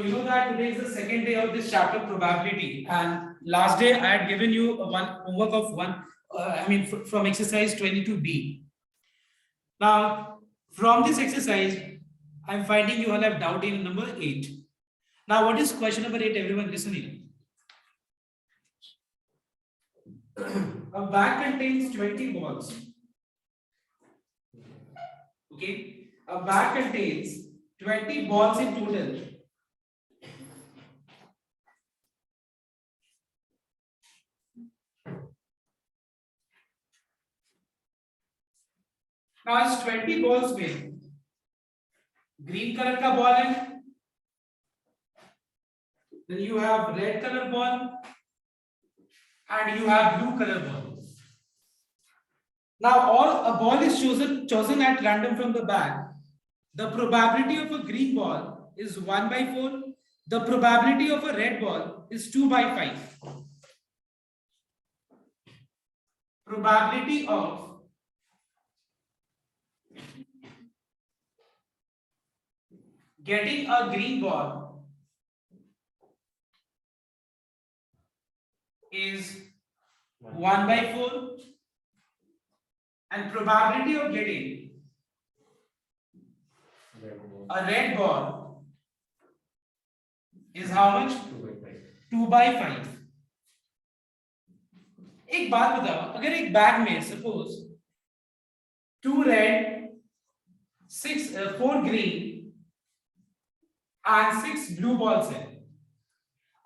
you know that today is the second day of this chapter probability, and last day I had given you a one homework of one. From exercise 22B. Now, from this exercise, I'm finding you all have doubt in number 8. Now, what is question number 8? Everyone listening. A bag contains 20 balls. Okay, a bag contains 20 balls in total. Now इस 20 balls में green color का ball है, then you have red color ball, and you have blue color ball. Now a ball is chosen at random from the bag. The probability of a green ball is 1/4. The probability of a red ball is 2/5. Probability of getting a green ball is 1/4, and probability of getting a red ball is how much? 2/5. एक बात बताओ, अगर एक bag में suppose 2 red, 4 green and 6 blue balls है,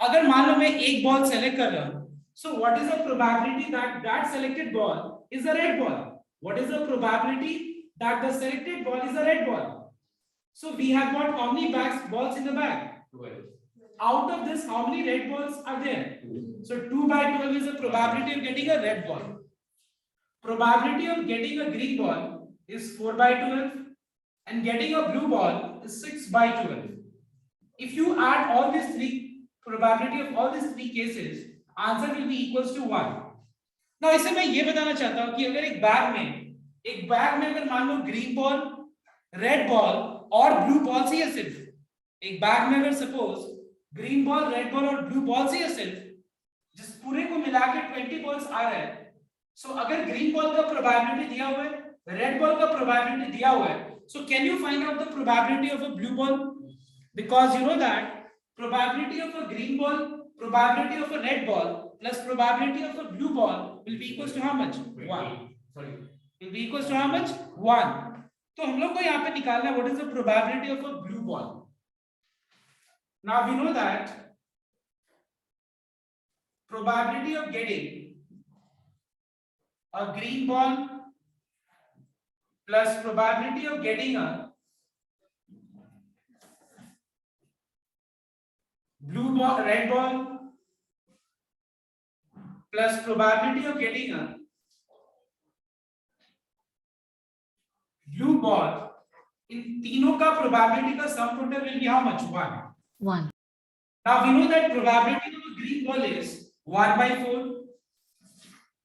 अगर मान लो मैं एक बॉल सेलेक्ट कर रहा हूं, so what is the probability that that selected ball is a red ball? What is the probability that the selected ball is a red ball? So we have got how many balls in the bag? 12. Out of this, how many red balls are there? 2. So 2/12 is the probability of getting a red ball. Probability of getting a green ball is 4/12, and getting a blue ball is 6/12. If you add all these three probability of all these three cases, answer will be equals to 1. Now इससे मैं ये बताना चाहता हूं कि अगर एक bag में अगर मान लो ग्रीन बॉल, रेड बॉल और ब्लू बॉल ही है, सिर्फ एक बैग में अगर suppose green ball, red ball और ब्लू बॉल ही है, सिर्फ जिस पूरे को मिला के 20 बॉल्स आ रहा है, सो अगर ग्रीन बॉल का प्रोबेबिलिटी दिया हुआ है, रेड बॉल का प्रोबेबिलिटी दिया हुआ है, so can you find out the probability of a blue ball? Because you know that probability of a green ball, probability of a red ball plus probability of a blue ball will be equals to how much? 1. Sorry, will be equals to how much? 1. तो हम लोग को यहाँ पे निकालना है what is the probability of a blue ball. Now we know that probability of getting a green ball plus probability of getting a blue ball, red ball plus probability of getting a blue ball, in तीनों का probability का sum total will be how much? 1. Now we know that probability of a green ball is 1/4.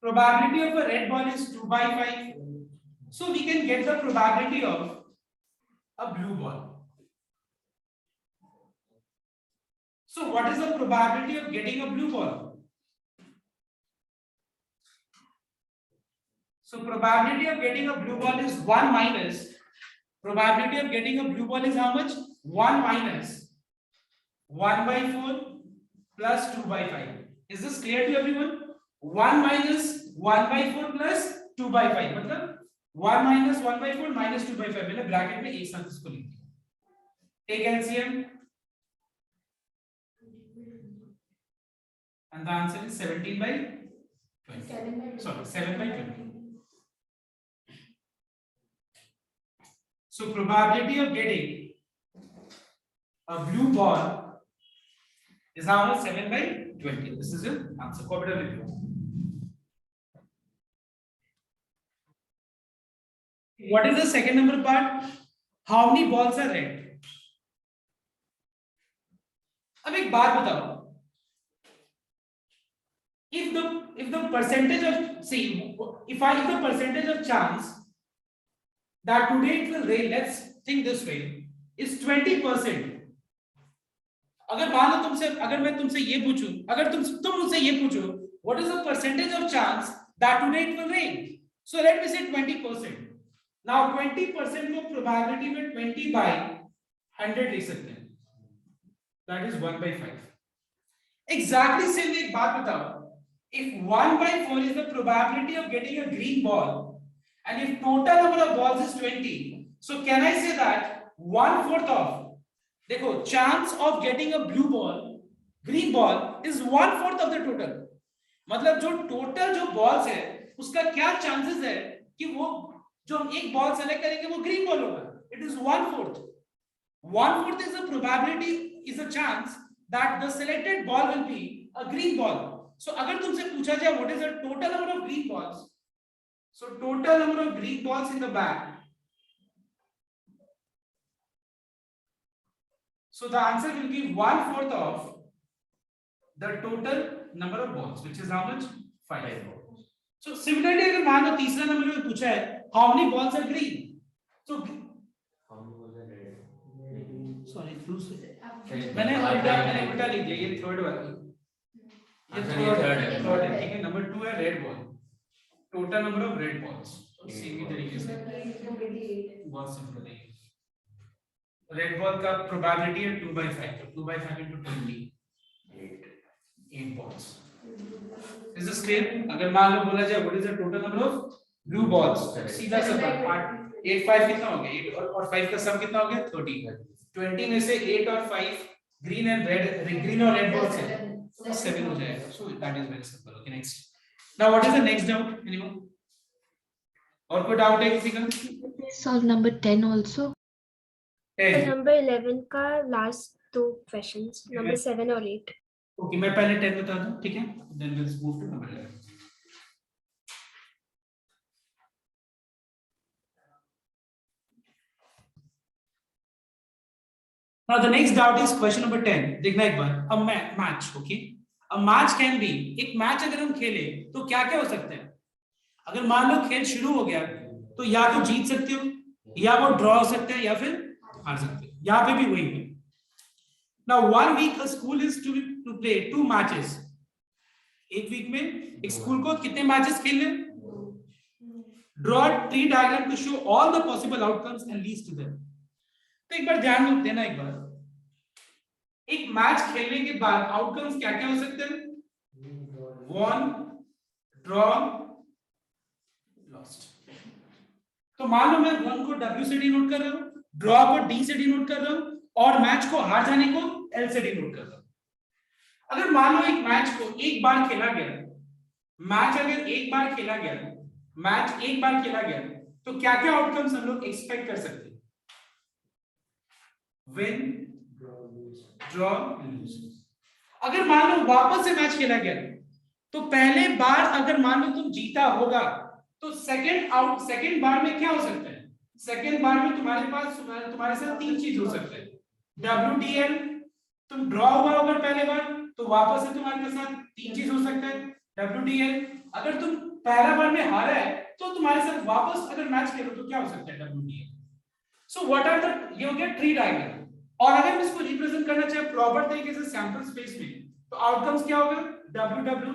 Probability of a red ball is 2/5. So we can get the probability of a blue ball. So what is the probability of getting a blue ball? So probability of getting a blue ball is 1 minus probability of getting a blue ball is how much? 1 minus 1/4 plus 2/5. Is this clear to everyone? 1 minus 1/4 plus 2/5 मतलब 1 minus 1/4 minus 2/5. मैंने bracket में एक साथ इसको लिख दिया. Take LCM. And the answer is 17/20. Sorry, 7/20. So probability of getting a blue ball is how much? 7/20. This is your answer. Cooperative review. What is the second number part? How many balls are red? अब एक बात बताओ. If the percentage of if the percentage of chance that today it will rain, let's think this way, is 20%. अगर मान लो तुमसे, अगर मैं तुमसे ये पूछूं, अगर तुम मुझसे ये पूछो what is the percentage of chance that today it will rain, so let me से 20%. नाउ 20% को प्रोबेबिलिटी में 20 बाय 100 लिख सकते हैं, दैट इज 1/5. एग्जैक्टली सेम एक बात बताओ, if 1/4 is the probability of getting a green ball and if total number of balls is 20, so can I say that 1/4 of, देखो chance of getting a blue ball, green ball is 1/4 of the total. मतलब जो total जो balls है उसका क्या chances है कि वो जो हम एक बॉल सेलेक्ट करेंगे वो ग्रीन बॉल होगा, it is 1/4. 1/4 is a probability, is a chance that the selected ball will be a green ball. So अगर तुमसे पूछा जाए what is the total number of green balls, so total number of green balls in the bag, so the answer will be 1/4 of the total number of balls, which is how much? 5. So similarly अगर मान लो तीसरा number में पूछा है how many balls are green, so how many balls are red, sorry मैंने उल्टा लिख दिया, ये थर्ड वाला, ये थर्ड है, ठीक है. नंबर 2 है red ball, total number of red balls. Same ही तरीके से बहुत सिंपल है. रेड बॉल का प्रोबेबिलिटी है 2/5, तो 2/5 into 20, 8 balls. Is this clear? अगर मान लो बोला जाए what is the total number of blue balls, सीधा सा बात, 8 5 कितना हो गया, 8 और 5 का सम कितना हो गया 30. 20 में से 8 और 5 ग्रीन एंड रेड, ग्रीन और रेड बॉल्स है, 7 हो जाएगा. So that is very simple. Okay, next. Now what is the next doubt? Anyone? और कोई डाउट है किसी का? Solve number 10 also. 10. नंबर 11 का लास्ट दो क्वेश्चंस, नंबर 7 और 8. ओके, मैं पहले 10 बता दूं, ठीक है, then let's move to number 11. Now the next doubt is question number 10. देखना एक बार. A match, okay? A match can be, एक मैच अगर हम खेले तो क्या क्या हो सकता है. अगर मान लो खेल शुरू हो गया तो या तो जीत सकते हो, या वो ड्रॉ हो सकते हैं, या फिर हार सकते हो. यहाँ पे भी वही है. Now 1 week a school is to play 2 matches. एक वीक में एक स्कूल को कितने मैचेस खेलने. Draw a tree diagram to show all the possible outcomes and least to them. तो एक बार ध्यान देना, एक बार एक मैच खेलने के बाद आउटकम्स क्या क्या हो सकते हैं. Won, draw, lost. तो मान लो मैं वन को W से डिनोट कर रहा हूं, ड्रॉ को D से डिनोट कर रहा हूं और मैच को हार जाने को L से डिनोट कर रहा हूं. अगर मान लो एक मैच को एक बार खेला गया, मैच अगर एक बार खेला गया, मैच एक बार खेला गया, तो क्या क्या आउटकम्स हम लोग एक्सपेक्ट कर सकते हैं. Win, draw, lose. अगर मान लो वापस से मैच खेला गया तो पहले बार अगर मान लो तुम जीता होगा तो सेकंड बार में क्या हो सकता है. सेकंड बार में तुम्हारे पास तुम्हारे साथ 3 चीज हो सकता है. WTL, तुम ड्रॉ हुआ अगर पहले बार तो वापस से तुम्हारे साथ 3 चीज हो सकता है. WTL, अगर तुम पहला बार में हारा है तो तुम्हारे साथ वापस अगर मैच खेलो तो क्या हो सकता है. WTL. So what are the, ये हो गया ट्री डायग्राम. और अगर हम इसको रिप्रेजेंट करना चाहे प्रॉपर तरीके से सैंपल स्पेस में तो आउटकम्स क्या होगा. WW,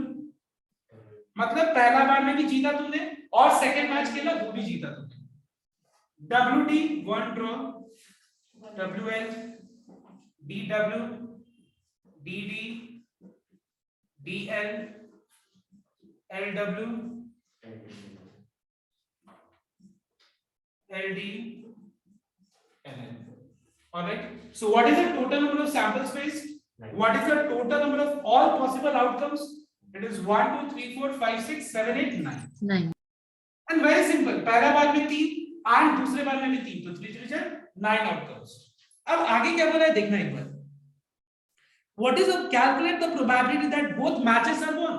मतलब पहला बार में भी जीता तुमने और सेकंड मैच खेला वो भी जीता तुमने. WD 1 draw, WL, DW, DD, DL, LW, LD, LL. All right. So what is the total number of sample space? What is the total number of all possible outcomes? It is 1 2 3 4 5 6 7 8 9. 9. And very simple. पहला बार में 3 और दूसरे बार में भी 3, तो 3 3 9 outcomes. अब आगे क्या बोला है देखना एक बार. What is the calculate the probability that both matches are won?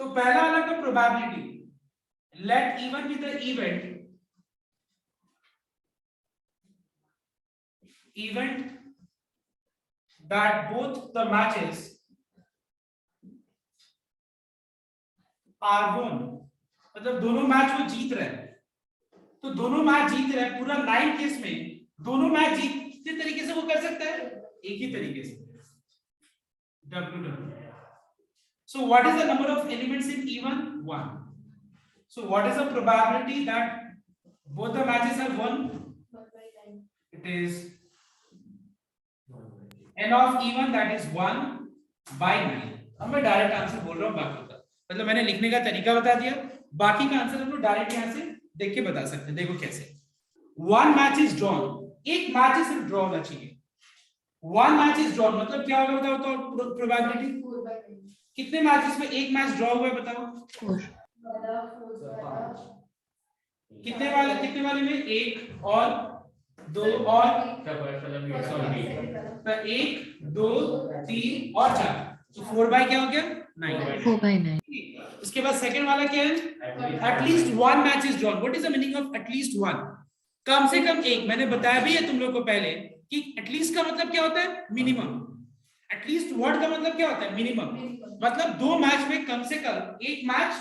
तो पहला वाला का probability, let even be the event that both the matches are won. मतलब दोनों मैच वो जीत रहे हैं, तो दोनों मैच जीत रहे हैं. पूरा 9 केस में दोनों मैच जीतते तरीके से वो कर सकता है एक ही तरीके से. W. So what is the number of elements in E1? 1. So what is the probability that both the matches are won? It is n of E1, that is 1 by 9. अब मैं डायरेक्ट आंसर बोल रहा हूँ बाकी का, मतलब मैंने लिखने का तरीका बता दिया, बाकी का आंसर हम लोग डायरेक्ट यहाँ से देख के बता सकते हैं। देखो कैसे, 1 मैच इज ड्रॉन, एक मैच सिर्फ ड्रॉ होना चाहिए। 1 मैच इज ड्रॉन मतलब क्या होगा बताओ, प्रोबेबिलिटी कितने मैचेस में एक मैच ड्रॉ हुआ है बताओ? 4. कितने वाले में? एक और दो और तो 1 2 3 और 4, तो 4 बाय क्या हो गया? 9। 4 by 9. उसके बाद सेकंड वाला क्या है? At least 1 match is drawn. What is the meaning of at least 1? कम से कम एक। मैंने बताया भी है तुम लोग को पहले कि एटलीस्ट का मतलब क्या होता है? मिनिमम। एटलीस्ट व्हाट का मतलब क्या होता है? मिनिमम। मतलब 2 मैच में कम से कम एक मैच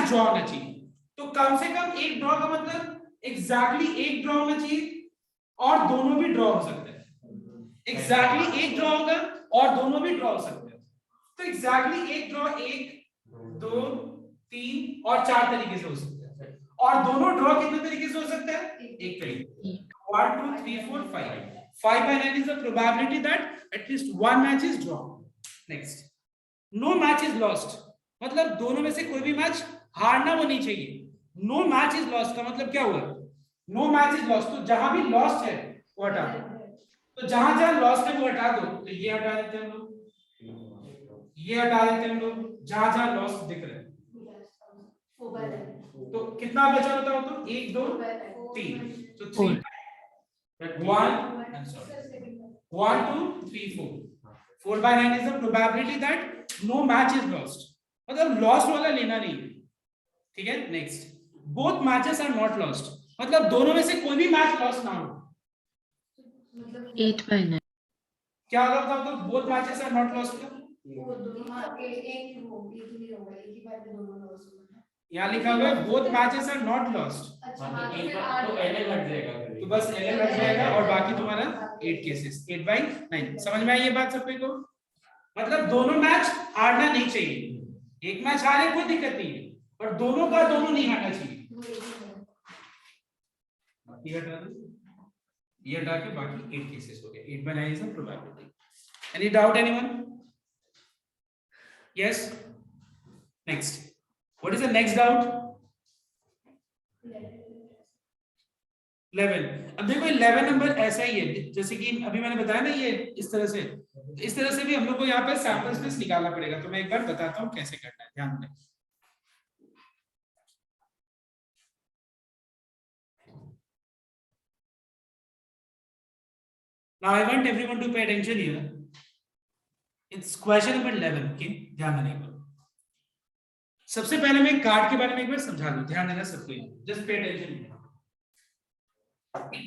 ड्रॉ होना चाहिए। तो कम से कम एक ड्रॉ का मतलब एग्जैक्टली एक ड्रॉ होना चाहिए और दोनों भी ड्रॉ हो सकते हैं। एग्जैक्टली एक ड्रॉ होगा और दोनों भी ड्रॉ हो सकते हैं। तो एग्जैक्टली एक ड्रॉ 1 2 3 और 4 तरीके से हो सकता है, और दोनों ड्रॉ कितने तरीके से हो सकता है? एक तरीके। 1 2 3 4 5 5 by 9 is the probability that at least 1 match is drawn. Next, no match is lost मतलब दोनों में से कोई भी मैच हारना होनी चाहिए। नो मैच इज लॉस्ट का मतलब क्या हुआ? नो मैच इज लॉस्ट, तो जहां भी लॉस्ट है वो हटा दो। तो जहां जहां लॉस्ट है वो हटा दो, तो ये हटा देते हैं हम लोग, ये हटा देते हैं हम लोग, जहां जहां लॉस्ट दिख रहे हैं। तो कितना बचा बताओ तो? 1 2 3, तो 3 1 2 3 4 4 by 9 is the probability that no match is lost, मतलब लॉस्ट वाला लेना नहीं, ठीक है। Next, both matches are not lost मतलब दोनों में से कोई भी मैच लॉस्ट ना हो। 8 by 9. क्या होगा बताओ तो? Both matches are not lost का यहाँ लिखा हुआ है both matches are not lost, तो बस LL हट जाएगा और बाकी तुम्हारा 8 केसेस 8 by 9। समझ में आई ये बात सबको को? मतलब दोनों मैच हारना नहीं चाहिए, एक मैच हारे कोई दिक्कत नहीं है, पर दोनों का दोनों नहीं हारना चाहिए। ये हटा दो, ये हटा के बाकी 8 केसेस हो गए। 8 by 9 is the probability. Any doubt anyone? Yes. Next. What is the next doubt? 11. अब देखो 11 नंबर ऐसा ही है जैसे कि अभी मैंने बताया ना, ये इस तरह से भी हम लोग को यहाँ पे सैंपल स्पेस निकालना पड़ेगा। तो मैं एक बार बताता हूँ कैसे करना है, ध्यान दें। Now I want everyone to pay attention here. It's question number 11. Okay, ध्यान देने को। सबसे पहले मैं कार्ड के बारे में एक बार समझा दूं, ध्यान देना सबको। Just pay attention.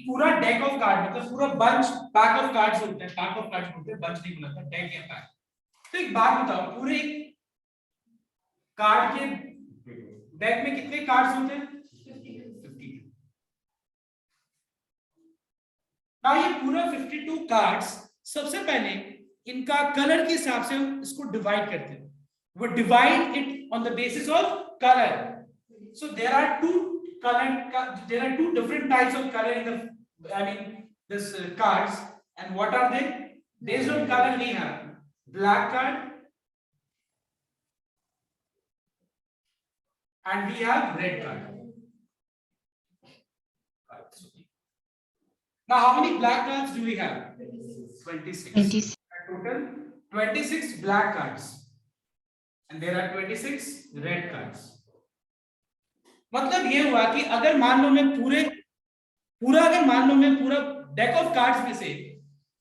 पूरा डेक ऑफ कार्ड मतलब पूरा बंच, पैक ऑफ कार्ड्स होते हैं, पैक ऑफ कार्ड्स होते हैं, बंच नहीं बोलता, डेक या पैक। तो एक बात बताओ, पूरे कार्ड के डेक में कितने कार्ड्स होते हैं? 52। ना ये पूरा 52 कार्ड्स, सबसे पहले इनका कलर के हिसाब से हम इसको डिवाइड करते हैं। वो divide it on the basis of colour. So there are two different types of color in this cards, and what are they? Based on color we have black card and we have red card. Now how many black cards do we have? 26. Total 26 black cards and there are 26 red cards. मतलब ये हुआ कि अगर मान लो मैं पूरा deck of cards में से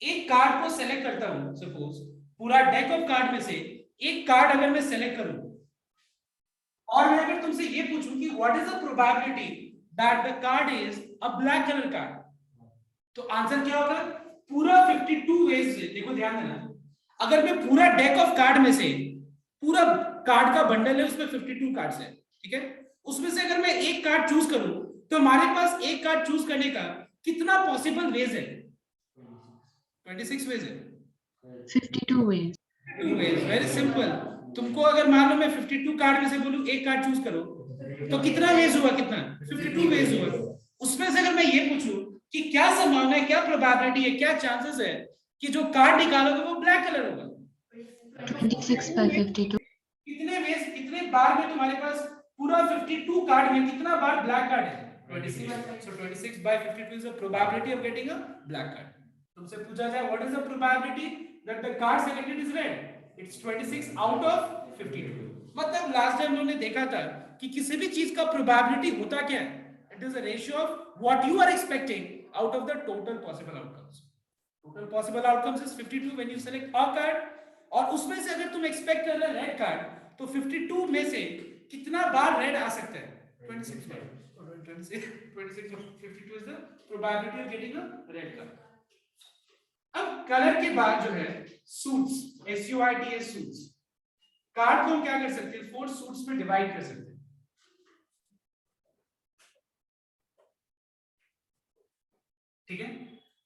एक कार्ड को सेलेक्ट करता हूं, सपोज पूरा डेक ऑफ कार्ड में से एक कार्ड अगर मैं सेलेक्ट करूं और मैं अगर तुमसे ये पूछूं कि what is the probability that the card is a black colour card, तो आंसर क्या होगा? पूरा 52 वेज से। देखो ध्यान देना, अगर मैं पूरा डेक ऑफ कार्ड में से, पूरा कार्ड का बंडल है उसमें 52 कार्ड्स है, ठीक है, उसमें से अगर मैं एक कार्ड चूज करूं तो हमारे पास एक कार्ड चूज करने का कितना पॉसिबल वेज है? 26 वेज है। 52 ways. 52 ways, very simple. तुमको अगर मान लो मैं 52 कार्ड में से बोलूं एक कार्ड चूज करो, तो कितना वेज हुआ? कितना? 52 वेज हुआ। उसमें से अगर मैं ये पूछूं कि क्या संभावना है, क्या प्रोबेबिलिटी है, क्या चांसेस है कि जो कार्ड निकालोगे वो ब्लैक कलर होगा? 26 by 52. कितने वेज, कितने बार में तुम्हारे पास पूरा 52 कार्ड में कितना बार ब्लैक कार्ड है? 26. So 26 by 52 is the probability of getting a black card. तुमसे पूछा जाए what is the probability that the card selected is red? It's 26 out of 52. मतलब लास्ट टाइम हमने देखा था कि किसी भी चीज का प्रोबेबिलिटी होता क्या है? It is a ratio of what you are expecting out of the total possible outcomes. Total possible outcomes is 52 when you select a card, और उसमें से अगर तुम एक्सपेक्ट कर रहे हो रेड कार्ड, तो 52 में से कितना बार रेड आ सकता है? 26 बार. 26 of 52 is the probability of getting a red card. अब कलर के बाद जो है सूट्स, SUITS सूट्स, कार्ड को हम क्या कर सकते हैं? 4 सूट्स में डिवाइड कर सकते हैं। ठीक है,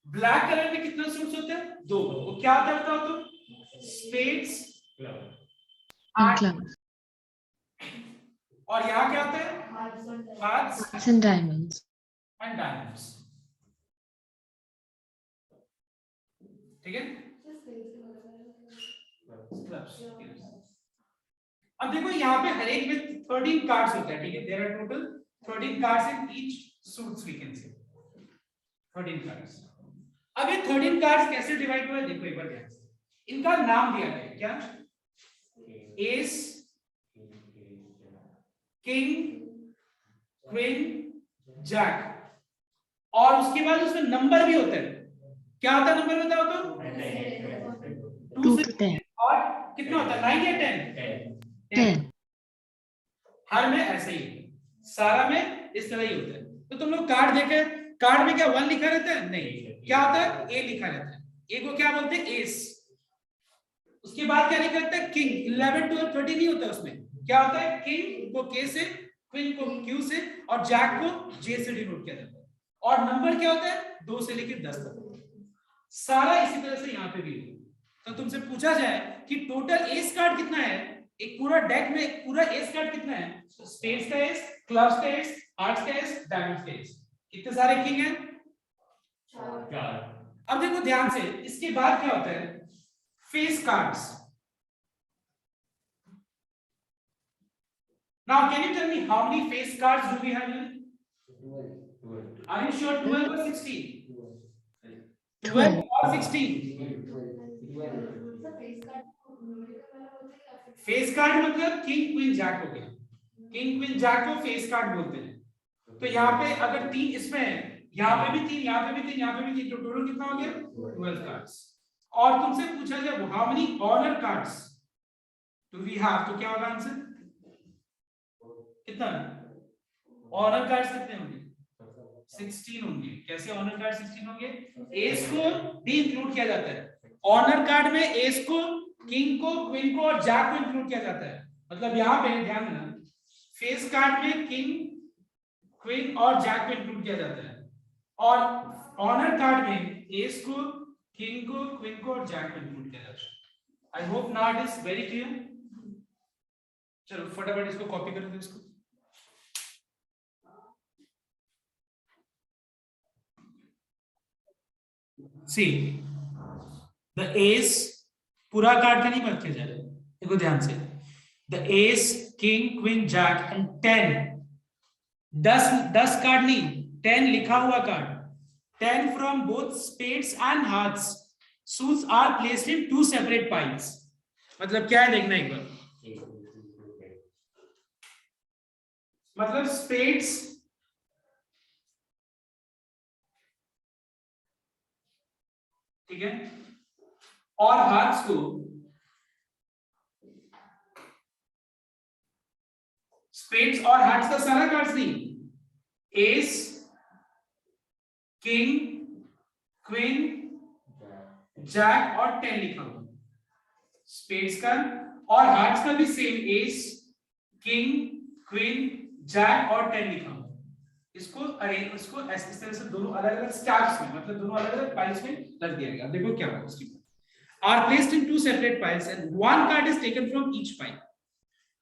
ब्लैक कलर में कितना सूट्स होते हैं? 2। वो क्या होता है बताओ तो? Spades And clubs. और यहाँ क्या होता है? Hearts Hearts and diamonds. And diamonds. ठीक है, क्लब्स। अब देखो यहाँ पे हर एक में 13 कार्ड्स होते हैं। ठीक है, there are total 13 cards in each suits, we can say 13 cards. अब ये 13 कार्ड्स कैसे डिवाइड हुआ है देखो एक बार ध्यान से। इनका नाम दिया गया है क्या? एस, किंग, क्वीन, जैक, और उसके बाद उसमें नंबर भी होता है। क्या होता है नंबर बताओ तो? 2 to 10. और कितना होता है? 9 या 10? 10. हर में ऐसे ही है, सारा में इस तरह ही होता है। तो तुम लोग कार्ड देखे, कार्ड में क्या 1 लिखा रहता है? नहीं, क्या होता है? ए लिखा रहता है। ए को क्या बोलते हैं? एस। उसके बाद क्या लिखा रहता है? किंग। 11 12 13 नहीं होता उसमें। क्या होता है? किंग को के से, क्वीन को क्यू से, और जैक को जे से डिनोट किया जाता है। और नंबर क्या होता है? 2 से लेकर 10 तक। सारा इसी तरह से यहाँ पे भी है। तो तुमसे पूछा जाए कि टोटल एस कार्ड कितना है, एक पूरा डेक में एक पूरा एस कार्ड कितना है? तो स्पेड्स का एस, क्लब्स का एस, हार्ट्स का एस, डायमंड्स का एस। कितने सारे किंग हैं? 4। अब देखो ध्यान से, इसके बाद क्या होता है? Face cards. Now can you tell me how many face cards do we have here? 12. Are you sure 12 or 16? 12 or 16? Face card मतलब किंग क्वीन जैक हो गया। किंग क्वीन जैक को फेस कार्ड बोलते हैं। तो यहाँ पे अगर 3 इसमें है, यहाँ पे भी 3, यहाँ पे भी 3, यहाँ पे भी 3, तो टोटल कितना हो गया? 12 कार्ड्स। और तुमसे पूछा जाए how many honour cards do we have, तो क्या होगा आंसर? कितना? ऑनर कार्ड्स कितने होंगे? 16 होंगे। कैसे ऑनर कार्ड 16 होंगे? एस को भी इंक्लूड किया जाता है ऑनर कार्ड में। एस को, किंग को, क्वीन को और जैक को इंक्लूड किया जाता है। मतलब यहाँ पे ध्यान देना, फेस कार्ड में किंग, क्वीन और जैक को इंक्लूड किया जाता है, और ऑनर कार्ड में एस को, किंग को, क्वीन को और जैक को इंक्लूड किया जाता है। I hope now it is very clear. चलो फटाफट इसको कॉपी कर दो इसको। See, the ace पूरा कार्ड का नहीं बात किया जा रहा है, देखो ध्यान से। The ace, king, queen, jack and 10, 10 card नहीं, 10 लिखा हुआ card, 10 from both spades and hearts suits are placed in 2 separate piles। मतलब क्या है देखना एक बार। मतलब स्पेड्स ठीक है, और हार्ट्स को स्पेड्स और हार्ट्स का सारा कार्ड्स नहीं, एस, किंग, क्वीन, जैक और 10 लिखा हुआ। स्पेड्स का और हार्ट्स का भी same, ace, king, queen, jack और 10 लिखा हुआ। इसको अरेंज, इसको इस तरह से दोनों अलग अलग स्टैक्स में, मतलब दोनों अलग अलग पाइल्स में रख दिया गया। देखो क्या होगा उसकी। are placed in two separate piles and one card is taken from each pile.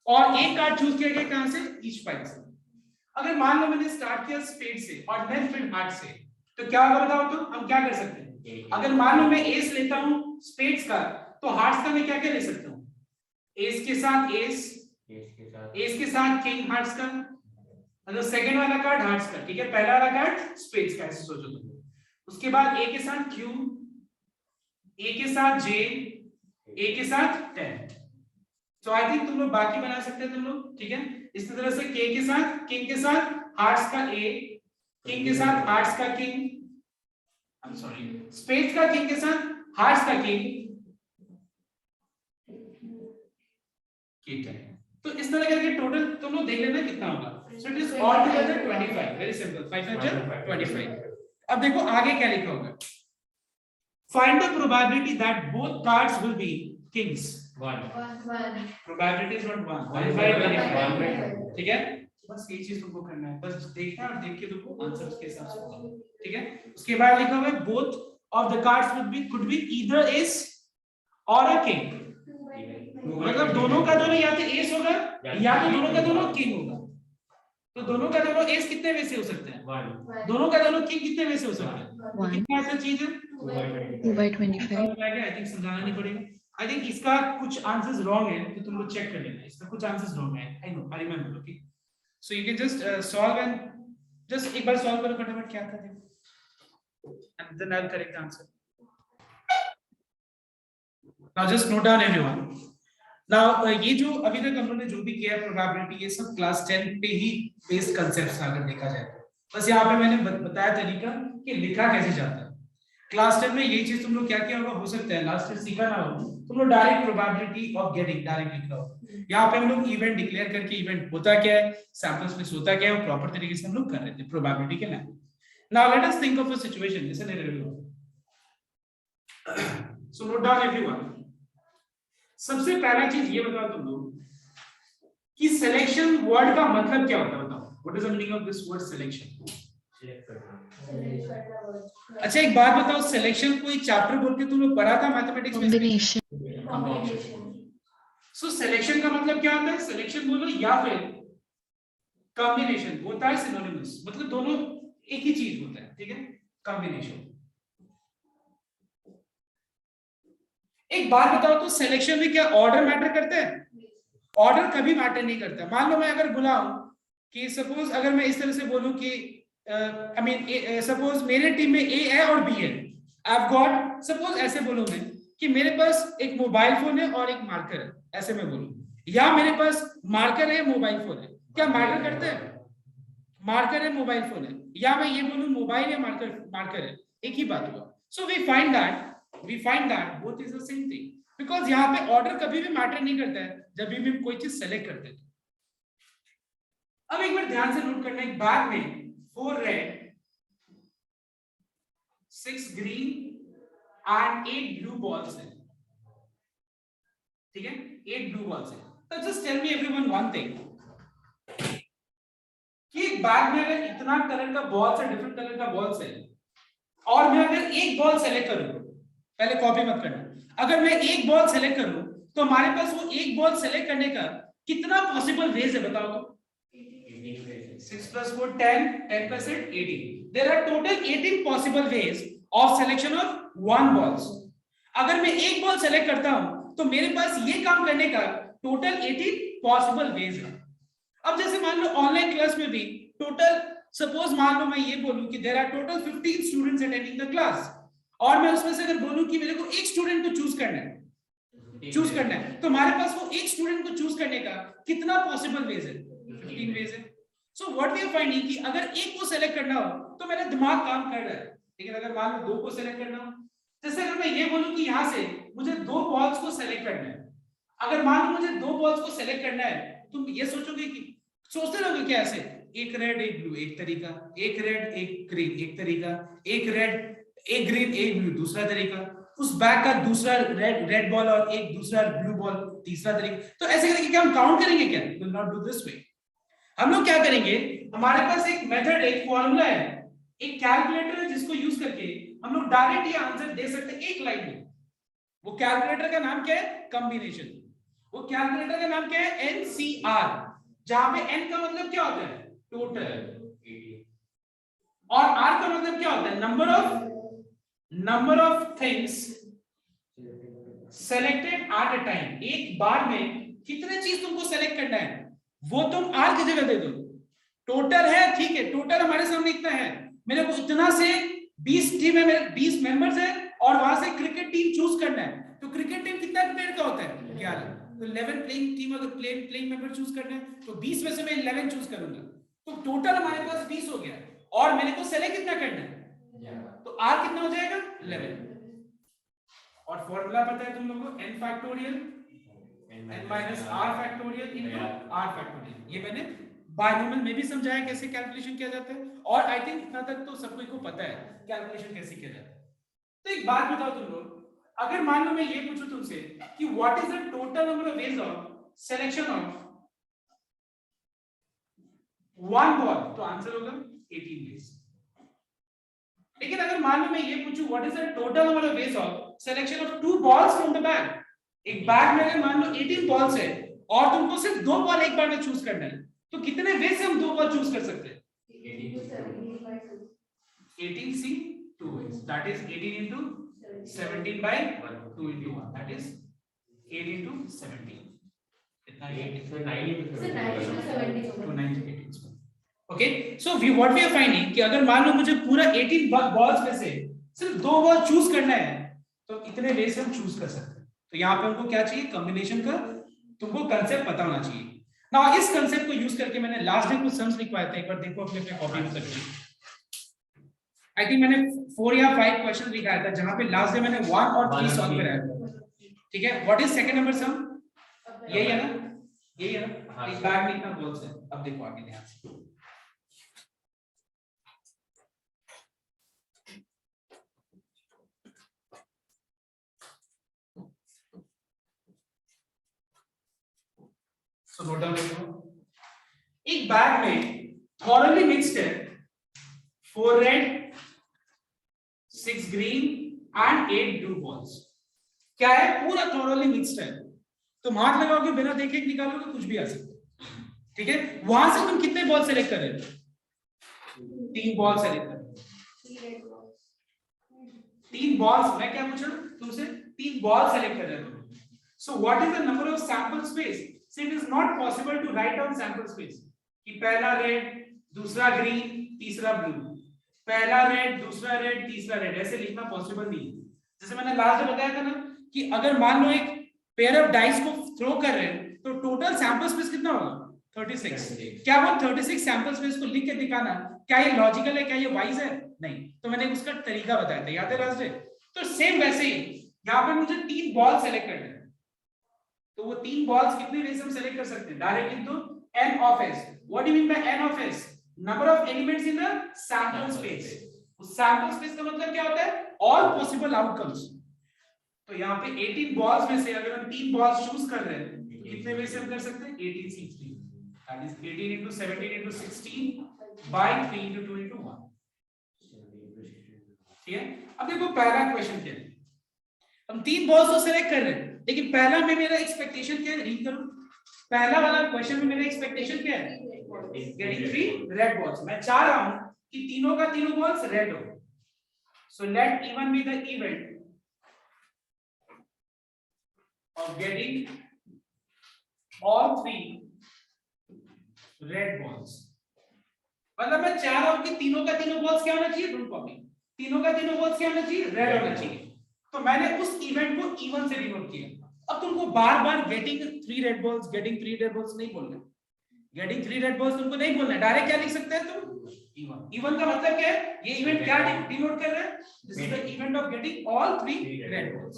और एक कार्ड चूज किया गया कहां से? ईच पाइल से. अगर मान लो मैंने स्टार्ट किया स्पेड से और देन फिर हार्ट से, तो क्या होगा बताओ? तो हम क्या कर सकते हैं? अगर मान लो मैं एस लेता हूं स्पेड्स का, तो हार्ट्स का मैं क्या क्या ले सकता हूं? एस के साथ एस के साथ किंग हार्ट्स का, मतलब सेकंड वाला कार्ड हार्ट्स का, ठीक है, पहला वाला कार्ड स्पेड्स का, ऐसे सोचो तुम. उसके बाद ए के साथ क्यू, ए के साथ जे, ए के साथ 10. तो आई थिंक तुम लोग बाकी बना सकते हैं तुम लोग, ठीक है. इस तरह से के के साथ किंग के साथ हार्ट्स का ए, किंग के साथ हार्ट्स का king, I am sorry, spades का किंग के साथ हार्ट्स का किंग, ठीक है. तो इस तरह करके टोटल तुम लोग देख लेना कितना होगा. So it is all together 25. Very simple, 5 25. अब देखो आगे क्या लिखा होगा. Find the probability that both cards will be Kings. 1. Probability is not 1, 1 by 25, ठीक है. बस ये चीज तुमको करना है, बस देखना और देख के तुमको आंसर उसके हिसाब से होगा, ठीक है. उसके बाद लिखा हुआ है both of the cards could be either S और अ किंग. मतलब दोनों का दोनों या तो एस होगा या तो दोनों का दोनों किंग होगा. तो दोनों का दोनों एस कितने वे से हो सकते हैं? 1. दोनों का दोनों किंग कितने वे से हो सकते हैं? One. कितना ऐसा चीज है? 2 by 25. आई थिंक समझाना नहीं पड़ेगा. आई थिंक इसका कुछ आंसर्स रॉन्ग है, तो तुम लोग चेक कर लेना. इसका कुछ आंसर्स रॉन्ग है, I know, I remember. Okay, so you can just solve and just एक बार सॉल्व करो फटाफट क्या था देखो, and then I will correct the answer. Now just note down everyone. Now ये जो अभी तक हम लोगों ने जो भी किया है प्रोबेबिलिटी, ये सब क्लास 10 पे ही बेस्ड कांसेप्ट्स अगर देखा जाए तो. बस यहाँ पे मैंने बताया तरीका कि लिखा कैसे जाता है. क्लास 10 में यही चीज तुम लोग क्या किया होगा, हो सकता है लास्ट ईयर सीखा ना हो, तुम लोग direct probability of getting direct लिख रहे हो. यहाँ पे हम लोग इवेंट डिक्लेयर करके इवेंट होता क्या है, सैंपल स्पेस होता क्या है, वो प्रॉपर तरीके से हम लोग कर रहे थे प्रोबेबिलिटी के लिए. Now let us think of a situation. Listen everyone, so note down everyone. सबसे पहला चीज ये बताओ तुम लोग कि सिलेक्शन वर्ड का मतलब क्या होता है. बताओ, what is the meaning of this word selection? अच्छा एक बात बताओ, सिलेक्शन कोई चैप्टर बोल के तुम लोग पढ़ा था मैथमेटिक्स में? Combination. सो सिलेक्शन का मतलब क्या होता है? सिलेक्शन बोलो या फिर कॉम्बिनेशन होता है, सिनोनिमस, मतलब दोनों एक ही चीज होता है, ठीक है, कॉम्बिनेशन. एक बात बताओ तो सिलेक्शन में क्या ऑर्डर मैटर करता है? ऑर्डर कभी मैटर नहीं करता. मान लो मैं अगर बुलाऊं कि सपोज अगर मैं इस तरह से बोलूं कि आई मीन सपोज मेरे टीम में ए है और बी है. आई हैव गॉट, सपोज ऐसे बोलूं मैं कि मेरे पास एक मोबाइल फोन है और एक मार्कर है, ऐसे मैं बोलूं, या मेरे पास मार्कर है मोबाइल फोन है. क्या मैटर करता है? मार्कर है मोबाइल फोन है, या मैं ये बोलूं मोबाइल है मार्कर है, एक ही बात हुआ. So we find that both is the same thing, because यहाँ पे ऑर्डर कभी भी मैटर नहीं करता है जब भी हम कोई चीज सेलेक्ट करते हैं. अब एक बार ध्यान से नोट करना, एक बैग में 4 red, 6 green and 8 blue balls है, ठीक है, 8 ब्लू बॉल्स है. तो just tell me everyone one thing, कि एक बैग में अगर इतना कलर का बॉल्स है, डिफरेंट कलर का बॉल्स है, और मैं अगर एक बॉल सेलेक्ट करूं, पहले कॉपी मत करना, अगर मैं एक बॉल सेलेक्ट करूं तो हमारे पास वो एक बॉल सेलेक्ट करने का कितना पॉसिबल वेज है बताओ तो? 6 plus 4 10, 10 plus 8 18. There are total 18 possible ways of selection of one balls. अगर मैं एक बॉल सेलेक्ट करता हूं तो मेरे पास ये काम करने का टोटल 18 पॉसिबल वेज है. अब जैसे मान लो ऑनलाइन क्लास में भी टोटल, सपोज मान लो मैं ये बोलूं कि there are total 15 students attending the class, और मैं उसमें से अगर बोलूं कि मेरे को एक स्टूडेंट को चूज करना है, तो हमारे पास वो एक स्टूडेंट को चूज करने का कितना पॉसिबल वेज है? 15 वेज है. So what we are finding कि अगर एक को सेलेक्ट करना हो तो मेरा दिमाग काम कर रहा है, लेकिन अगर मान लो 2 को सेलेक्ट करना हो, जैसे अगर मैं ये बोलूं कि यहां से मुझे 2 बॉल्स को सेलेक्ट करना है, अगर मान लो मुझे 2 बॉल्स को सेलेक्ट करना है, तुम ये सोचोगे कि सोचते रहोगे क्या ऐसे, एक रेड एक ब्लू एक तरीका, एक रेड एक ग्रीन एक तरीका, एक रेड एक ग्रीन एक ब्लू दूसरा तरीका, उस बैग का दूसरा रेड बॉल और एक दूसरा ब्लू बॉल तीसरा तरीका. तो ऐसे करके क्या हम काउंट करेंगे क्या? We will not do this way. हम लोग क्या करेंगे, हमारे पास एक मेथड, एक फॉर्मूला है, एक कैलकुलेटर है जिसको यूज करके हम लोग डायरेक्ट ये आंसर दे सकते हैं एक लाइन में. वो कैलकुलेटर का नाम क्या है? कॉम्बिनेशन। वो कैलकुलेटर का नाम क्या है? NCR, जहां पे N का मतलब क्या होता है? टोटल, और R का मतलब क्या होता है? Number of things selected at a time. एक बार में कितने चीज तुमको सेलेक्ट करना है वो तुम R की जगह दे दो। टोटल है, ठीक है, टोटल हमारे सामने इतना है, मेरे को इतना से 20 टीम है, मेरे 20 मेंबर्स है, और वहां से क्रिकेट टीम चूज करना है। तो क्रिकेट टीम कितना प्लेयर का होता है? 11। तो 11 प्लेइंग टीम, अगर प्लेइंग मेंबर चूज करना है तो 20 में से मैं 11 चूज करूंगा। तो टोटल हमारे पास 20 हो गया, और मेरे को सेलेक्ट कितना करना है? तो R कितना हो जाएगा? 11। और फॉर्मूला पता है तुम लोगों को, n factorial n minus r factorial into r factorial. ये मैंने बायनोमियल में भी समझाया कैसे कैलकुलेशन किया जाता है, और आई थिंक इतना तक तो सबको को पता है कैलकुलेशन कैसे किया जाता है। तो एक बात बताओ तुम लोग, अगर मान लो मैं ये पूछूं तुमसे कि what is the total number of ways of selection of one ball, तो आंसर होगा 18 वेज। लेकिन अगर मान लो मैं ये पूछूं what is the total number of ways of selection of two balls from the bag, एक बैग में अगर मान लो 18 बॉल्स है और तुमको सिर्फ 2 बॉल एक बार में चूज करना है, तो कितने वे से हम 2 बॉल चूज कर सकते हैं? 18C 2 ways, that is 18 into 17 by 2 into 1, that is 8 into 17, इतना 8 So 9 into to 18। Okay, so what we are finding कि अगर मान लो मुझे पूरा 18 बॉल्स में से सिर्फ 2 बॉल चूज करना है, तो इतने वे से हम चूज कर सकते हैं। तो यहाँ पे हमको क्या चाहिए? कॉम्बिनेशन का तुमको कंसेप्ट पता होना चाहिए ना। इस कंसेप्ट को यूज करके मैंने लास्ट डे कुछ सम्स लिखवाए थे, एक बार देखो अपने कॉपी में करके। आई थिंक मैंने 4 या 5 क्वेश्चन लिखाया था, जहां पे लास्ट डे मैंने 1 और 3 सॉल्व कराया था, ठीक है। व्हाट इज सेकंड नंबर सम? यही है ना, यही है ना। एक बैग में इतना बॉल्स है। अब देखो आगे ध्यान से, सो नोट डाउन करो। एक बैग में थॉरली मिक्स्ड है 4 red 6 green and 8 blue balls. क्या है? पूरा थॉरली मिक्स्ड है। तुम हाथ लगाओगे बिना देखे निकालोगे कुछ भी आ सकता है, ठीक है। वहां से तुम कितने बॉल सेलेक्ट कर रहे हो? 3 बॉल सेलेक्ट कर रहे हो। 3 बॉल्स, मैं क्या पूछ रहा हूं तुमसे? 3 बॉल सेलेक्ट कर रहे हो। So what is the number of sample space? So it is not possible to write down sample space कि पहला रेड, दूसरा ग्रीन, तीसरा ब्लू, पहला रेड, दूसरा रेड, तीसरा रेड, ऐसे लिखना पॉसिबल नहीं है। जैसे मैंने लास्ट में बताया था ना कि अगर मान लो एक पेयर ऑफ डाइस को थ्रो कर रहे हैं तो टोटल सैंपल स्पेस कितना होगा? 36। क्या वो 36 सैंपल स्पेस को लिख के दिखाना क्या ये लॉजिकल है? क्या ये वाइज है? नहीं। तो मैंने उसका तरीका बताया था, याद है लास्ट डे? तो सेम वैसे ही यहाँ पे मुझे 3 बॉल सेलेक्ट करने हैं, तो वो 3 बॉल्स कितने वे से हम सेलेक्ट कर सकते हैं? डायरेक्टली तो n of s। What do you mean by n of s? Number of elements in the sample space. उस सैंपल स्पेस का मतलब क्या होता है? All possible outcomes. तो यहाँ पे 18 बॉल्स में से अगर हम 3 बॉल्स चूज कर रहे हैं तो कितने वे से हम कर सकते हैं? 18 16, that is 18 into 17 into 16 by 3 into 2 into 1, ठीक है। अब देखो पहला क्वेश्चन क्या है, हम 3 बॉल्स को सेलेक्ट कर रहे हैं, लेकिन पहला में मेरा एक्सपेक्टेशन क्या है? रीड करो। पहला वाला क्वेश्चन में मेरा एक्सपेक्टेशन क्या है? Getting 3 red balls. मैं चाह रहा हूं कि तीनों का तीनों बॉल्स रेड हो। So let even be the event of getting all 3 red balls. मतलब मैं चाह रहा हूं कि तीनों का तीनों बॉल्स क्या होना चाहिए? Don't copy. तीनों का तीनों बॉल्स क्या होना चाहिए? रेड होना चाहिए। तो मैंने उस इवेंट को इवन से डिनोट किया। अब तुमको बार-बार getting 3 red balls, getting 3 red balls नहीं बोलना। गेटिंग 3 रेड बॉल्स तुमको नहीं बोलना, डायरेक्ट क्या लिख सकते हैं तुम? इवन। इवन का मतलब क्या है? ये इवेंट क्या डिनोट कर रहा है? This is the event of getting all 3 red balls.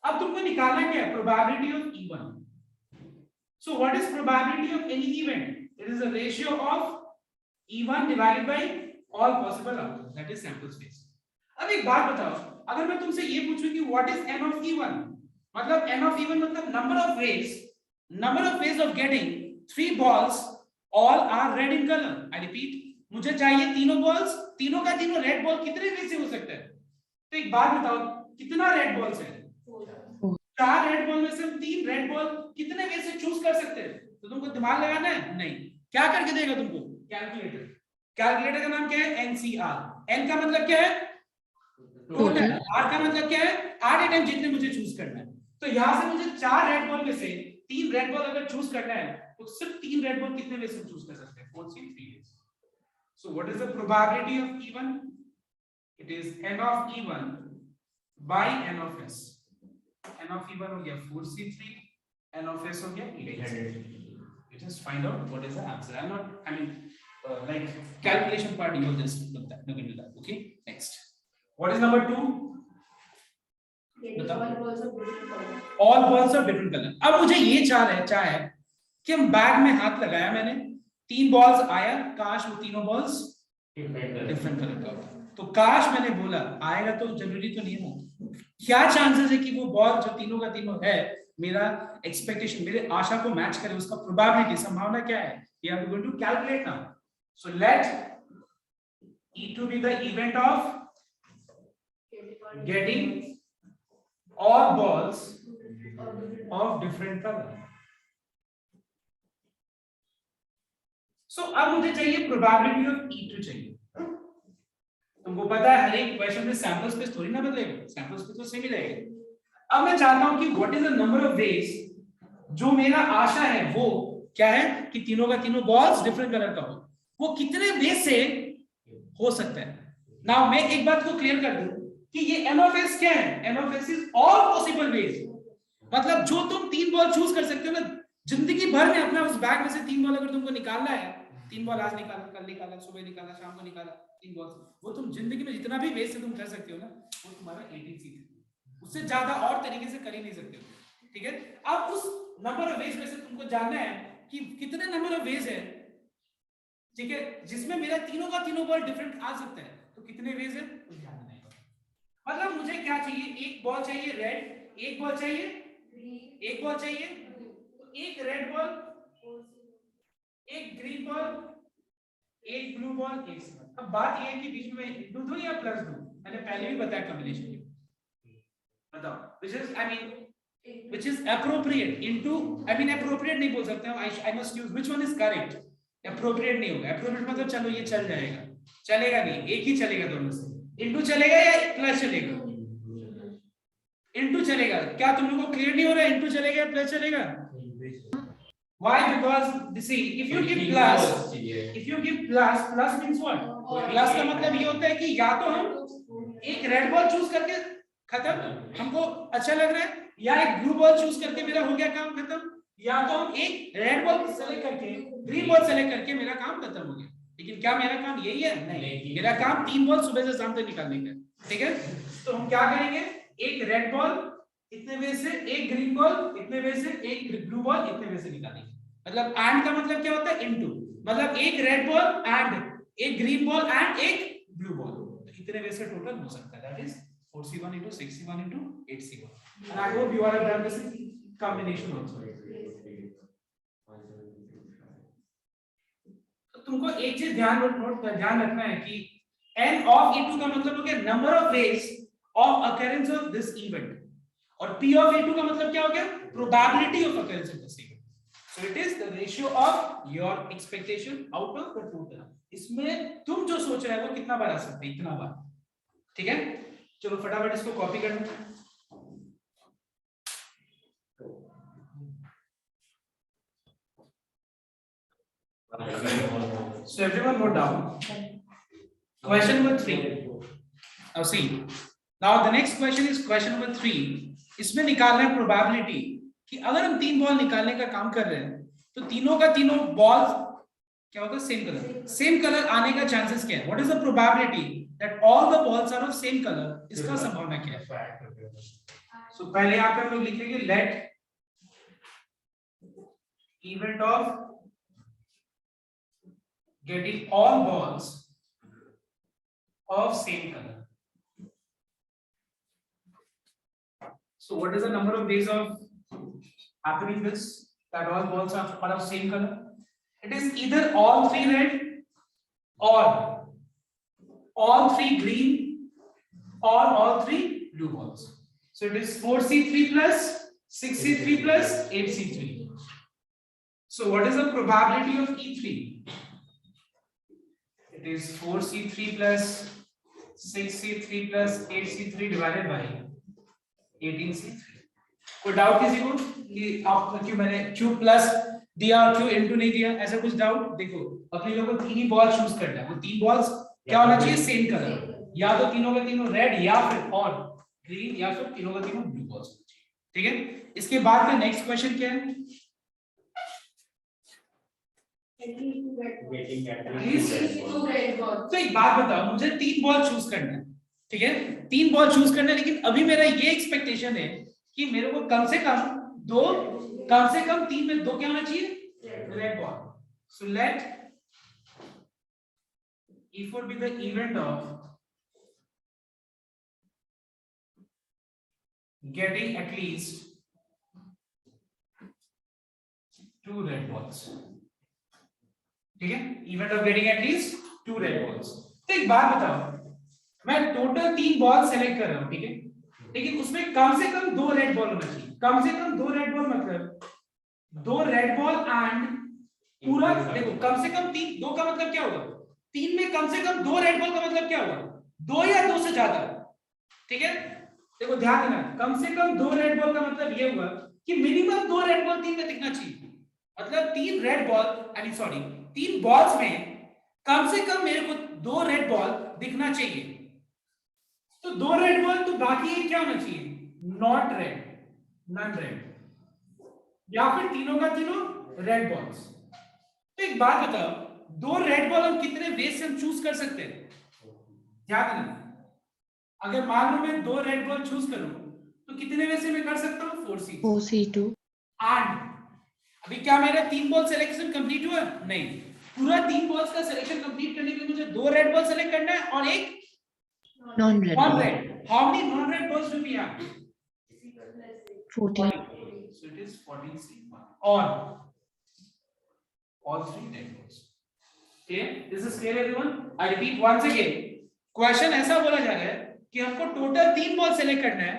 अब तुमको निकालना क्या है? Probability of even. So what is probability of any event? It is the ratio of even divided by all possible outcomes, that is sample space. अब एक बात बताओ, अगर मैं तुमसे ये पूछूं कि what is n of even, मतलब n ऑफ इवन मतलब number of ways of getting 3 balls all are red in colour. I repeat, मुझे चाहिए तीनों बॉल्स, तीनों का तीनों रेड बॉल कितने वे से हो सकता है? तो एक बात बताओ, कितना रेड बॉल्स है? 4 रेड बॉल में से हम 3 रेड बॉल कितने वे से चूज कर सकते हैं? तो तुमको दिमाग लगाना है? नहीं। क्या करके देगा तुमको? कैलकुलेटर। कैलकुलेटर का नाम क्या है? एनसीआर। एन का मतलब क्या है? टोटल। आर का मतलब क्या है? आर टाइम जितने मुझे चूज करना है। तो यहां से मुझे 4 रेड बॉल में से 3 रेड बॉल अगर चूज करना है तो सिर्फ 3 रेड बॉल कितने वे से चूज कर सकते हैं? 4 3 3। So what is the probability of E1? It is n of E1 by n of S. n of E1 हो गया 4C3, n of S हो गया 8C3. You just find out what is the answer. I'm not, I mean, like calculation part, you will just look at that. Okay, next. What is number 2? All balls of different color. अब मुझे ये चाहे कि हम bag में हाथ लगाया मैंने, 3 बॉल्स आया, काश वो तीनों बॉल्स डिफरेंट कलर का होता। तो काश मैंने बोला आएगा तो जरूरी तो नहीं है। क्या चांसेस है कि वो बॉल जो तीनों का तीनों है मेरा एक्सपेक्टेशन, मेरे आशा को मैच करे, उसका प्रोबेबिलिटी, संभावना क्या है? We are going to calculate now. So let E2 be the event of getting all balls of different color. So अब मुझे चाहिए प्रोबेबिलिटी ऑफ E2 चाहिए। तुमको पता है हर एक क्वेश्चन में सैंपल स्पेस थोड़ी ना बदलेगा, सैंपल स्पेस तो सेम ही रहेगा। अब मैं चाहता हूं कि what is the number of veg, जो मेरा आशा है वो क्या है कि तीनों का तीनों बॉल्स डिफरेंट कलर का हो, वो कितने वेज से हो सकता है। नाउ मैं एक बात को क्लियर कर दूं कि ये n of s क्या है? n of s is all possible ways. मतलब जो तुम 3 बॉल चूज कर सकते हो ना जिंदगी भर में, अपना उस बैग में से 3 बॉल अगर तुमको निकालना है, 3 बॉल आज निकाला, कल निकाला, सुबह निकाला, शाम को निकाला, 3 बॉल, वो तुम जिंदगी में जितना भी वेज से तुम कर सकते हो ना, वो तुम्हारा 18C है। उससे ज्यादा और तरीके से कर ही नहीं सकते हो। ठीक है, अब उस नंबर ऑफ वेज में से तुमको जानना है कि कितने नंबर ऑफ वेज है, ठीक है, जिसमें मेरा तीनों का तीनों बॉल डिफरेंट आ सकता है। तो कितने वेज है तो ध्यान देना है। मतलब मुझे क्या चाहिए? एक बॉल चाहिए रेड, एक बॉल चाहिए, एक बॉल चाहिए, तो एक रेड बॉल, एक ग्रीन बॉल, एक ब्लू बॉल, एक सिल्वर। अब बात ये है कि बीच में इंटू दूं या प्लस दूं? मैंने पहले भी बताया कॉम्बिनेशन की। बताओ which is, I mean which is appropriate into, I mean appropriate नहीं बोल सकते हम, I must use which one is correct. Appropriate नहीं होगा। एप्रोप्रिएट मतलब चलो ये चल जाएगा, चलेगा नहीं, एक ही चलेगा दोनों से। इनटू चलेगा या प्लस चलेगा? इनटू चलेगा। क्या तुम लोगों को क्लियर नहीं हो रहा है इनटू चलेगा या प्लस चलेगा? Why? Because see, if you give plus, plus means what? Plus का मतलब ये होता है कि या तो हम एक रेड बॉल चूज करके खत्म, हमको अच्छा लग रहा है, या एक ब्लू बॉल चूज करके मेरा हो गया काम खत्म, या तो हम एक रेड बॉल सेलेक्ट करके ग्रीन बॉल सेलेक्ट करके मेरा काम खत्म हो गया। लेकिन क्या मेरा काम यही है? नहीं, मेरा काम 3 बॉल सुबह से शाम तक निकालने का है। ठीक है, तो हम क्या करेंगे? एक रेड बॉल इतने वे से, एक ग्रीन बॉल इतने वे से, एक ब्लू बॉल इतने वे से निकालेंगे। मतलब एंड का मतलब क्या होता है? इनटू, मतलब एक रेड बॉल एंड एक ग्रीन बॉल एंड एक ब्लू बॉल, तो इतने वे से टोटल हो सकता है। That is 4C1 into 6C1 into 8C1. And I hope you all have done this combination also. तो तुमको एक चीज ध्यान रखना है कि n of E2 का मतलब हो गया number of ways of occurrence of this event, और P of E2 का मतलब क्या हो गया? Probability of occurrence of this event. So it is the ratio of your expectation out of the total. इसमें तुम जो सोच रहे हो वो कितना बार आ सकते हैं? इतना बार। ठीक है, चलो फटाफट इसको कॉपी कर लो। So everyone note down question number 3. Now see, now the next question is question number 3. इसमें निकालना है प्रोबेबिलिटी कि अगर हम 3 बॉल निकालने का काम कर रहे हैं तो तीनों का तीनों बॉल क्या होगा? Same colour. सेम कलर आने का चांसेस क्या है? What is the probability that all the balls are of same colour? इसका संभावना क्या है? सो पहले यहां पे हम लोग लिखेंगे let event of getting all balls of same color. So what is the number of ways of happening this, that all balls are of same color? It is either all 3 red or all 3 green or all 3 blue balls. So it is 4C3 plus 6C3 plus 8C3. So what is the probability of E3? It is 4C3 plus 6C3 plus 8C3 divided by 18C3. कोई doubt किसी को कि आप क्यों मैंने Q plus दिया और Q into नहीं दिया, ऐसा कुछ डाउट? देखो अपने लोगों को तीन ही बॉल चूज करना है, वो तीन बॉल्स क्या होना चाहिए? सेम कलर, या तो तीनों का तीनों रेड या फिर और ग्रीन या फिर तीनों का तीनों ब्लू बॉल्स होना चाहिए, ठीक है। इसके बाद का नेक्स्ट क्वेश्चन क्या है? तो एक बात बताओ, मुझे तीन बॉल चूज करना है, ठीक है, तीन बॉल चूज करना है, लेकिन अभी मेरा ये एक्सपेक्टेशन है कि मेरे को कम से कम तीन में दो क्या होना चाहिए? Red ball. So let E4 be the event of getting at least two red balls. ठीक है, event of getting at least two red balls. तो एक बात बताओ, मैं टोटल तीन बॉल सेलेक्ट कर रहा हूं, ठीक है, लेकिन उसमें कम से कम दो रेड बॉल होना चाहिए. कम से कम दो रेड बॉल मतलब दो रेड बॉल एंड पूरा, देखो कम से कम तीन, दो का मतलब क्या होगा? तीन में कम से कम दो रेड बॉल का मतलब क्या होगा? दो या दो से ज्यादा, ठीक है. देखो ध्यान देना, कम से कम दो रेड बॉल का मतलब ये हुआ कि मिनिमम दो रेड बॉल तीन में दिखना चाहिए. मतलब तीन red ball, I mean sorry, तीन बॉल्स में कम से कम मेरे को दो रेड बॉल दिखना चाहिए. तो दो रेड बॉल, तो बाकी क्या होना चाहिए? नॉट रेड, नॉन रेड, या फिर तीनों का तीनों रेड बॉल्स. तो एक बात बताओ, दो रेड बॉल हम कितने वे से हम चूज कर सकते हैं? ध्यान देना, अगर मान लो मैं दो रेड बॉल चूज करूं तो कितने वे से मैं कर सकता हूं? 4C2. एंड अभी क्या मेरा तीन बॉल सिलेक्शन कंप्लीट हुआ? नहीं, पूरा तीन बॉल्स का सिलेक्शन कंप्लीट करने के लिए मुझे दो रेड बॉल सेलेक्ट करना है और एक Non-red. non-red. How many non-red balls do we have? 14. So it is 14C1 or all three red balls. Okay, this is clear everyone? I repeat once again. Question ऐसा बोला जा रहा है कि हमको टोटल तीन बॉल सेलेक्ट करना है,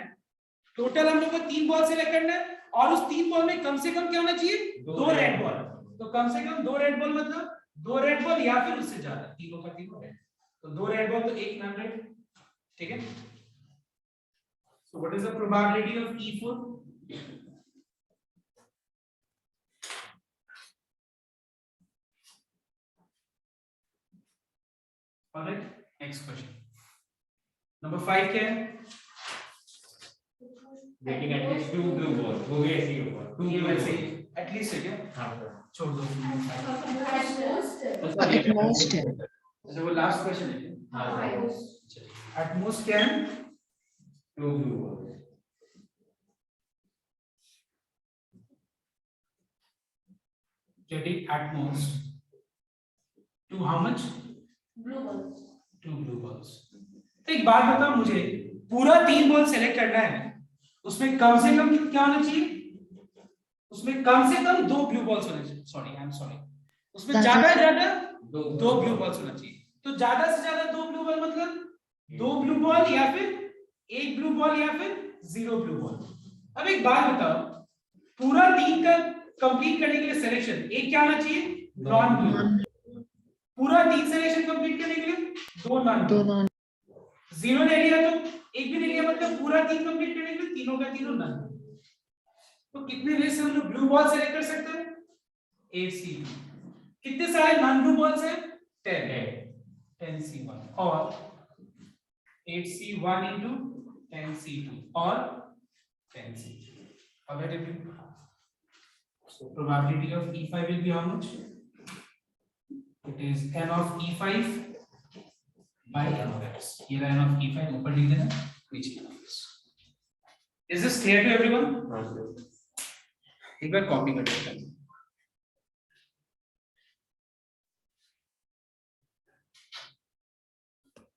टोटल हम लोग को तीन बॉल सेलेक्ट करना है और उस तीन बॉल में कम से कम क्या होना चाहिए? दो रेड बॉल. तो कम से कम दो रेड बॉल मतलब दो रेड बॉल या फिर उससे ज्यादा, तीनों का तीनों रेड. तो दो रेड बॉल तो एक नॉन रेड, ठीक है. So what is the probability of E4? All right, next question. Number 5 क्या है? Getting at least two blue balls. वो भी ऐसे ही होगा. Two ये blue वैसे balls. at least है क्या? हाँ सर. छोड़ दो. At most 10. अच्छा वो लास्ट क्वेश्चन है. हाँ सर. At most क्या है? Two blue balls. Getting at most two how much? Blue balls. Two blue balls. तो एक बात बताओ मुझे, पूरा तीन बॉल सेलेक्ट करना है, उसमें कम से कम क्या होना चाहिए? उसमें कम से कम दो ब्लू बॉल्स होने चाहिए. सॉरी, आई एम सॉरी, उसमें ज्यादा दो ब्लू बॉल्स होना चाहिए. तो ज्यादा से ज्यादा दो ब्लू बॉल मतलब दो ब्लू बॉल या फिर एक ब्लू बॉल या फिर जीरो ब्लू बॉल. अब एक बात बताओ, पूरा तीन का कंप्लीट करने के लिए सिलेक्शन एक क्या होना चाहिए? Non blue. पूरा तीन सिलेक्शन कंप्लीट करने के लिए दो नॉन दो ब्लू. non. जीरो नहीं लिया तो एक भी नहीं लिया, मतलब पूरा तीन कंप्लीट करने के लिए तीनों का तीनों नॉन. तो कितने वे से हम लोग ब्लू बॉल सेलेक्ट कर सकते हैं? 8C. कितने सारे नॉन ब्लू बॉल्स हैं? 10C1 और 8C1 into 10C2 or 10C2. Alright everyone. So probability of E5 will be how much? It is n of E5 by n of x. Here n of E5 ऊपर लिख देना, नीचे n of x. Is this clear to everyone? हाँ sir. एक बार copy कर लेते हैं.